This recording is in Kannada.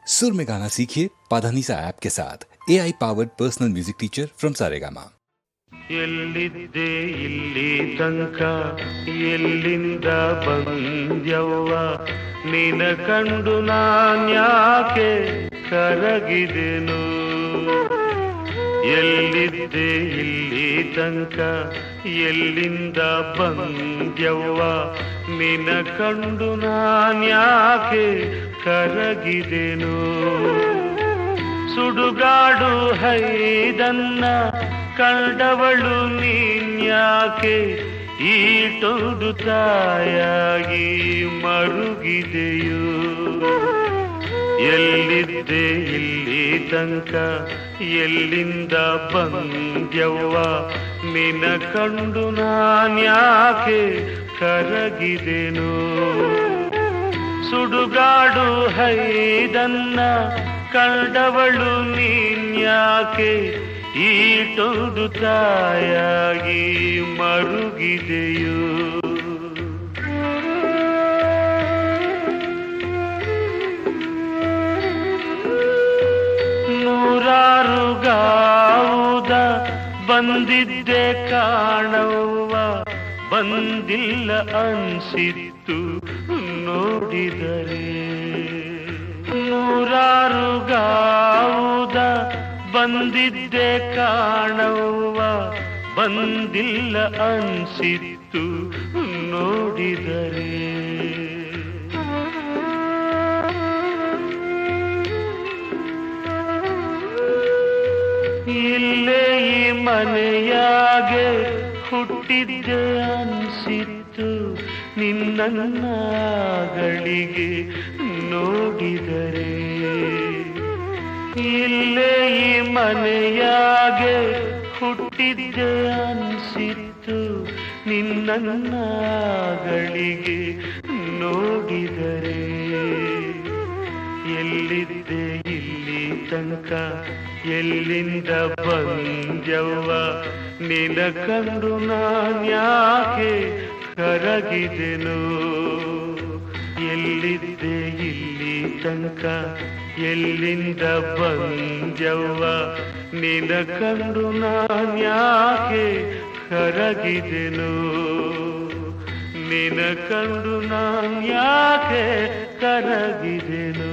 सुर में गाना सीखिए पाधानीसा ऐप के साथ AI powered personal music teacher from Saregama. ಎಲ್ಲಿದ್ದೆ ಇಲ್ಲಿ ತನಕ ಎಲ್ಲಿಂದ ಬಂದ್ಯವ್ವ ನಿನ ಕಂಡು ನಾನ್ಯಾಕೆ ಕರಗಿದೆನು ಎಲ್ಲಿದ್ದೆ ಇಲ್ಲಿ ತನಕ ಎಲ್ಲಿಂದ ಬಂದ್ಯವ್ವ ನಿನ ಕಂಡು ನಾನ್ಯಾಕೆ ಕರಗಿದೆನು ಸುಡುಗಾಡು ಹೈದನ್ನ ಕಂಡವಳು ನೀನ್ಯಾಕೆ ಈಟೊಂದು ತಾಯಾಗಿ ಮರುಗಿದೆಯೋ ಎಲ್ಲಿದ್ದೆ ಇಲ್ಲಿ ತನಕ ಎಲ್ಲಿಂದ ಬಂದ್ಯವ್ವ ನಿನ ಕಂಡು ನಾನ್ಯಾಕೆ ಕರಗಿದೆನು ಸುಡುಗಾಡು ಹೈದನ್ನ ಕಂಡವಳು ನೀನ್ಯಾಕೆ ಈಟೊಂದು ತಾಯಾಗಿ ಮರುಗಿದೆಯೋ ನೂರಾರು ಗಾವುದ ಬಂದಿದ್ದೆ ಕಾಣವ್ವ ಬಂದಿಲ್ಲ ಅನ್ಸಿತ್ತು ನೋಡಿದರೆ ನೂರಾರು ಗಾವುದ ಬಂದಿದ್ದೆ ಕಾಣವ್ವ ಬಂದಿಲ್ಲ ಅನ್ಸಿತ್ತು ನೋಡಿದರೆ ಇಲ್ಲೇ ಈ ಮನೆಯಾಗೆ ಹುಟ್ಟಿದ್ದೆ ಅನ್ಸಿತ್ತು ನಿನ್ನಗಳಿಗೆ ನೋಡಿದರೆ ಇಲ್ಲೇ ಈ ಮನೆಯಾಗೆ ಹುಟ್ಟಿದ್ದೆ ಅನ್ಸಿತ್ತು ನಿನ್ನಗಳಿಗೆ ನೋಡಿದರೆ ಎಲ್ಲಿದ್ದೆ ಇಲ್ಲಿ ತನಕ ಎಲ್ಲಿಂದ ಬಂದ್ಯವ್ವ ನಿನ ಕಂಡು ನಾನ್ಯಾಕೆ ಕರಗಿದೆನು ಎಲ್ಲಿದ್ದೆ ಇಲ್ಲಿ ತನಕ ಎಲ್ಲಿಂದ ಬಂದ್ಯವ್ವ ನಿನ ಕಂಡು ನಾನ್ಯಾಕೆ ಕರಗಿದೆನು ನಿನ ಕಂಡು ನಾನ್ಯಾಕೆ ಕರಗಿದೆನು